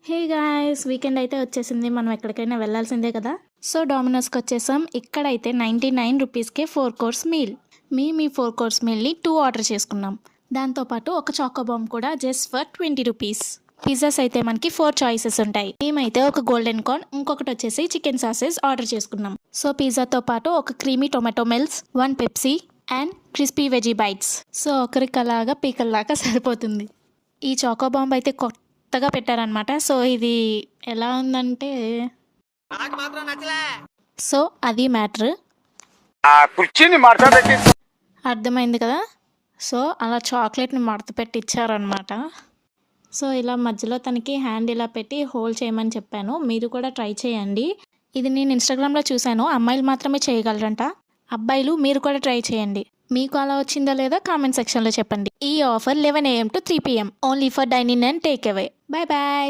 Hey guys, weekend అయితే వచ్చేసింది. మనం ఎక్కడికైనా వెళ్ళాల్సిందే కదా. సో డామినోస్కి వచ్చేసాం. ఇక్కడైతే 99 రూపీస్కే 4 కోర్స్ మీల్. మీ 4 కోర్స్ మీల్ని 2 ఆర్డర్ చేసుకున్నాం. దాంతోపాటు ఒక చాకోబామ్ కూడా జస్ట్ ఫర్ 20 రూపీస్. పిజ్జాస్ అయితే మనకి 4 చాయిసెస్ ఉంటాయి. మేమైతే ఒక గోల్డెన్ కార్న్, ఇంకొకటి వచ్చేసి చికెన్ సాసెస్ ఆర్డర్ చేసుకున్నాం. సో పిజ్జాతో పాటు ఒక creamy tomato meals, 1 Pepsi and crispy veggie bites. So ఒకరికి అలాగా పీకల్లాగా సరిపోతుంది. ఈ చాకోబాంబ్ అయితే కొత్తగా పెట్టారనమాట. సో ఇది ఎలా ఉందంటే, సో అది మ్యాటర్ అర్థమైంది కదా. సో అలా చాక్లెట్ని మడత పెట్టి ఇచ్చారనమాట. సో ఇలా మధ్యలో తనకి హ్యాండ్ ఇలా పెట్టి హోల్డ్ చేయమని చెప్పాను. మీరు కూడా ట్రై చేయండి. ఇది నేను ఇన్స్టాగ్రామ్లో చూశాను. అమ్మాయిలు మాత్రమే చేయగలరంట. అబ్బాయిలు మీరు కూడా ట్రై చేయండి. మీకు అలా వచ్చిందో లేదో కామెంట్ సెక్షన్లో చెప్పండి. ఈ offer 11 AM to 3 PM only for dining and take away. Bye bye.